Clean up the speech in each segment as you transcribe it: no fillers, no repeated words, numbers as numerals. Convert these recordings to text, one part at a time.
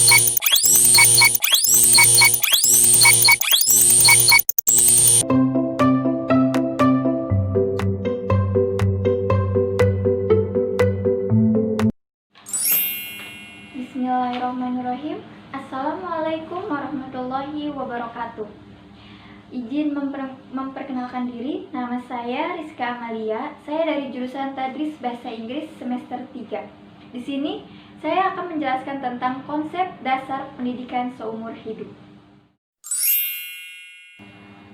Bismillahirrahmanirrahim. Assalamualaikum warahmatullahi wabarakatuh. Izin memperkenalkan diri, nama saya Rizka Amalia. Saya dari jurusan Tadris Bahasa Inggris semester 3. Di sini saya akan menjelaskan tentang konsep dasar pendidikan seumur hidup.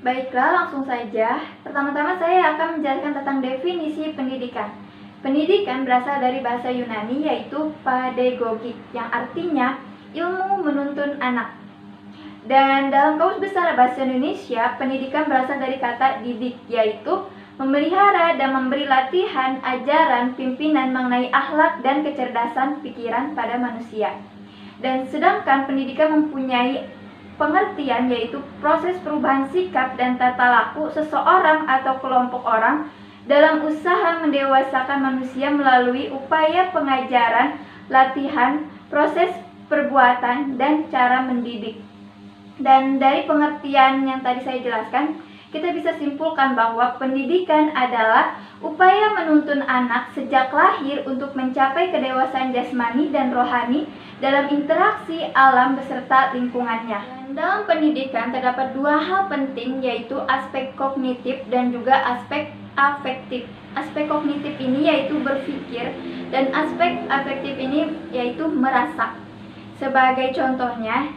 Baiklah, langsung saja. Pertama-tama saya akan menjelaskan tentang definisi pendidikan. Pendidikan berasal dari bahasa Yunani yaitu pedagogik, yang artinya ilmu menuntun anak. Dan dalam Kamus Besar Bahasa Indonesia, pendidikan berasal dari kata didik, yaitu memelihara dan memberi latihan, ajaran, pimpinan mengenai akhlak dan kecerdasan pikiran pada manusia. Dan sedangkan pendidikan mempunyai pengertian yaitu proses perubahan sikap dan tata laku seseorang atau kelompok orang dalam usaha mendewasakan manusia melalui upaya pengajaran, latihan, proses perbuatan, dan cara mendidik. Dan dari pengertian yang tadi saya jelaskan, kita bisa simpulkan bahwa pendidikan adalah upaya menuntun anak sejak lahir untuk mencapai kedewasaan jasmani dan rohani dalam interaksi alam beserta lingkungannya. Dan dalam pendidikan terdapat dua hal penting, yaitu aspek kognitif dan juga aspek afektif. Aspek kognitif ini yaitu berpikir, dan aspek afektif ini yaitu merasa. Sebagai contohnya,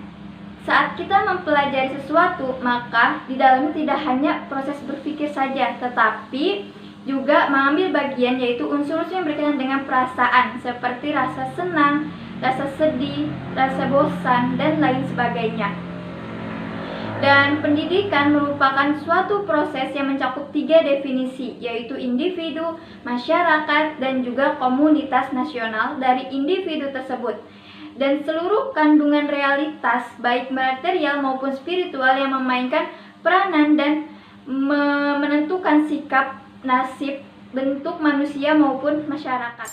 saat kita mempelajari sesuatu, maka di dalamnya tidak hanya proses berpikir saja, tetapi juga mengambil bagian yaitu unsur-unsur yang berkaitan dengan perasaan, seperti rasa senang, rasa sedih, rasa bosan, dan lain sebagainya. Dan pendidikan merupakan suatu proses yang mencakup 3 definisi, yaitu individu, masyarakat, dan juga komunitas nasional dari individu tersebut. Dan seluruh kandungan realitas, baik material maupun spiritual, yang memainkan peranan dan menentukan sikap, nasib, bentuk manusia maupun masyarakat.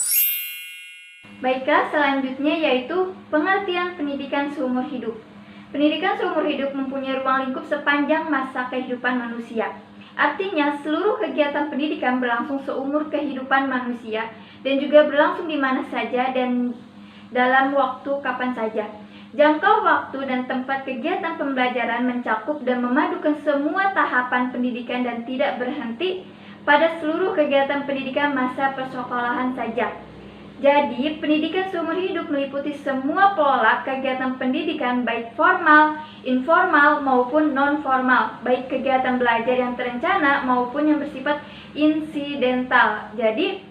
Baiklah, selanjutnya yaitu pengertian pendidikan seumur hidup. Pendidikan seumur hidup mempunyai ruang lingkup sepanjang masa kehidupan manusia. Artinya, seluruh kegiatan pendidikan berlangsung seumur kehidupan manusia dan juga berlangsung di mana saja dan dalam waktu kapan saja. Jangkau waktu dan tempat kegiatan pembelajaran mencakup dan memadukan semua tahapan pendidikan dan tidak berhenti pada seluruh kegiatan pendidikan masa persekolahan saja. Jadi, pendidikan seumur hidup meliputi semua pola kegiatan pendidikan baik formal, informal, maupun non-formal, baik kegiatan belajar yang terencana maupun yang bersifat insidental. Jadi,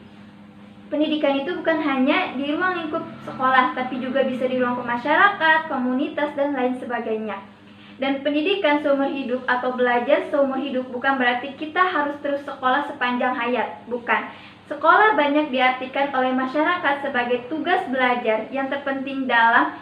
pendidikan itu bukan hanya di ruang lingkup sekolah, tapi juga bisa di ruang masyarakat, komunitas, dan lain sebagainya. Dan pendidikan seumur hidup atau belajar seumur hidup bukan berarti kita harus terus sekolah sepanjang hayat, bukan. Sekolah banyak diartikan oleh masyarakat sebagai tugas belajar yang terpenting dalam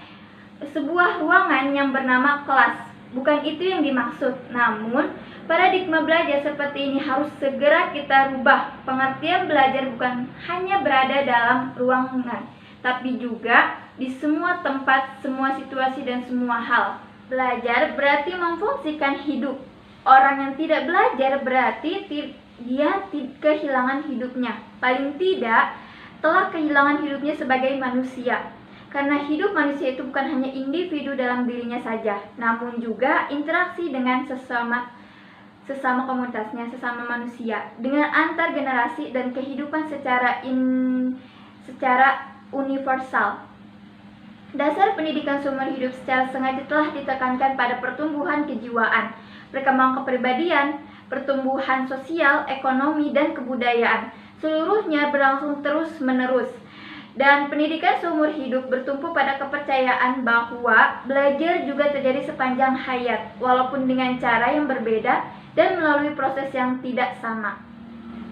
sebuah ruangan yang bernama kelas. Bukan itu yang dimaksud, namun paradigma belajar seperti ini harus segera kita rubah. Pengertian belajar bukan hanya berada dalam ruangan, tapi juga di semua tempat, semua situasi, dan semua hal. Belajar berarti memfungsikan hidup. Orang yang tidak belajar berarti dia kehilangan hidupnya. Paling tidak telah kehilangan hidupnya sebagai manusia. Karena hidup manusia itu bukan hanya individu dalam dirinya saja, namun juga interaksi dengan sesama komunitasnya, sesama manusia, dengan antar generasi dan kehidupan secara universal. Dasar pendidikan seumur hidup secara sengaja telah ditekankan pada pertumbuhan kejiwaan, perkembangan kepribadian, pertumbuhan sosial, ekonomi, dan kebudayaan. Seluruhnya berlangsung terus-menerus. Dan pendidikan seumur hidup bertumpu pada kepercayaan bahwa belajar juga terjadi sepanjang hayat, walaupun dengan cara yang berbeda dan melalui proses yang tidak sama.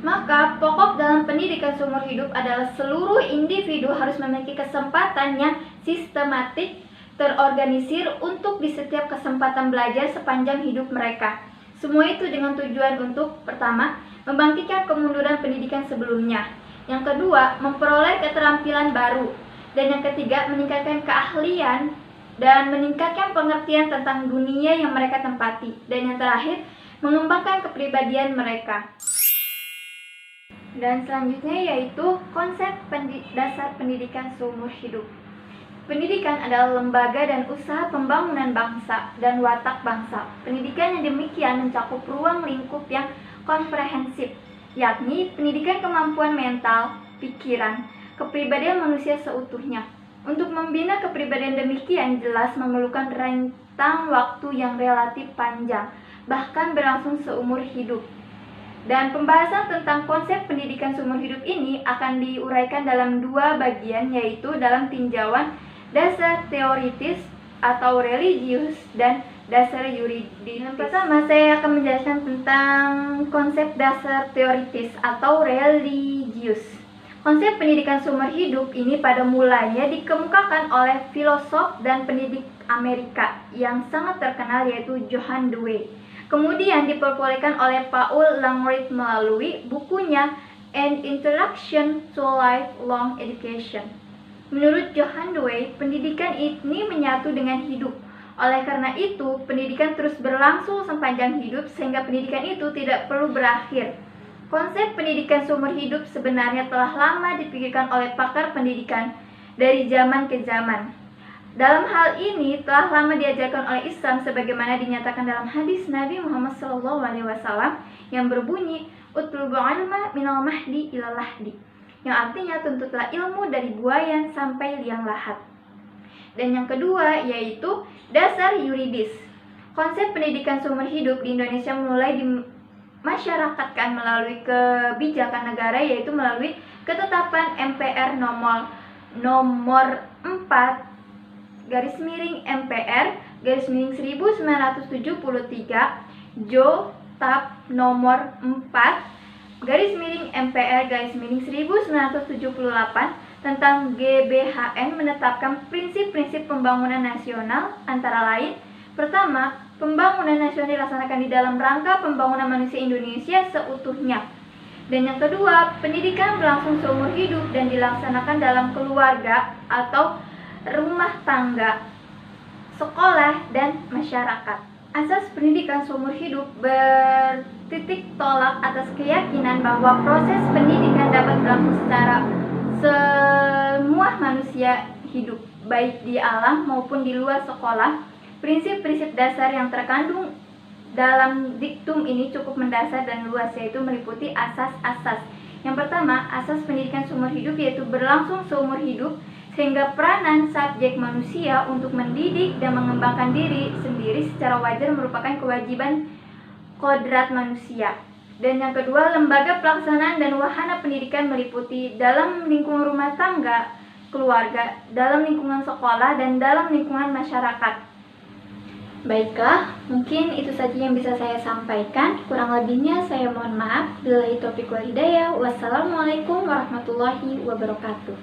Maka pokok dalam pendidikan seumur hidup adalah seluruh individu harus memiliki kesempatan yang sistematik, terorganisir untuk di setiap kesempatan belajar sepanjang hidup mereka. Semua itu dengan tujuan untuk, pertama, membangkitkan kemunduran pendidikan sebelumnya. Yang kedua, memperoleh keterampilan baru. Dan yang ketiga, meningkatkan keahlian dan meningkatkan pengertian tentang dunia yang mereka tempati. Dan yang terakhir, mengembangkan kepribadian mereka. Dan selanjutnya yaitu konsep dasar pendidikan seumur hidup. Pendidikan adalah lembaga dan usaha pembangunan bangsa dan watak bangsa. Pendidikan yang demikian mencakup ruang lingkup yang komprehensif, yakni pendidikan kemampuan mental, pikiran, kepribadian manusia seutuhnya. Untuk membina kepribadian demikian jelas memerlukan rentang waktu yang relatif panjang, bahkan berlangsung seumur hidup. Dan pembahasan tentang konsep pendidikan seumur hidup ini akan diuraikan dalam dua bagian, yaitu dalam tinjauan dasar teoritis atau religius dan dasar yuridis. Yang pertama, saya akan menjelaskan tentang konsep dasar teoritis atau religius. Konsep pendidikan seumur hidup ini pada mulanya dikemukakan oleh filosof dan pendidik Amerika yang sangat terkenal yaitu John Dewey. Kemudian diperolehkan oleh Paul Langlois melalui bukunya An Introduction to Lifelong Education. Menurut John Dewey, pendidikan ini menyatu dengan hidup. Oleh karena itu, pendidikan terus berlangsung sepanjang hidup sehingga pendidikan itu tidak perlu berakhir. Konsep pendidikan seumur hidup sebenarnya telah lama dipikirkan oleh pakar pendidikan dari zaman ke zaman. Dalam hal ini telah lama diajarkan oleh Islam sebagaimana dinyatakan dalam hadis Nabi Muhammad SAW yang berbunyi utlubu ilma minal mahdi ilal lahdi, yang artinya tuntutlah ilmu dari buayan sampai liang lahat. Dan yang kedua yaitu dasar yuridis. Konsep pendidikan seumur hidup di Indonesia mulai masyarakatkan melalui kebijakan negara, yaitu melalui ketetapan MPR nomor 4/MPR/1973 Jo-Tap nomor 4/MPR/1978 tentang GBHN menetapkan prinsip-prinsip pembangunan nasional, antara lain: pertama, pembangunan nasional dilaksanakan di dalam rangka pembangunan manusia Indonesia seutuhnya. Dan yang kedua, pendidikan berlangsung seumur hidup dan dilaksanakan dalam keluarga atau rumah tangga, sekolah, dan masyarakat. Asas pendidikan seumur hidup bertitik tolak atas keyakinan bahwa proses pendidikan dapat berlangsung secara semua manusia hidup, baik di alam maupun di luar sekolah. Prinsip-prinsip dasar yang terkandung dalam diktum ini cukup mendasar dan luas, yaitu meliputi asas-asas. Yang pertama, asas pendidikan seumur hidup yaitu berlangsung seumur hidup, sehingga peranan subjek manusia untuk mendidik dan mengembangkan diri sendiri secara wajar merupakan kewajiban kodrat manusia. Dan yang kedua, lembaga pelaksanaan dan wahana pendidikan meliputi dalam lingkungan rumah tangga, keluarga, dalam lingkungan sekolah, dan dalam lingkungan masyarakat. Baiklah, mungkin itu saja yang bisa saya sampaikan. Kurang lebihnya saya mohon maaf. Billahi taufiq wal hidayah. Wassalamualaikum warahmatullahi wabarakatuh.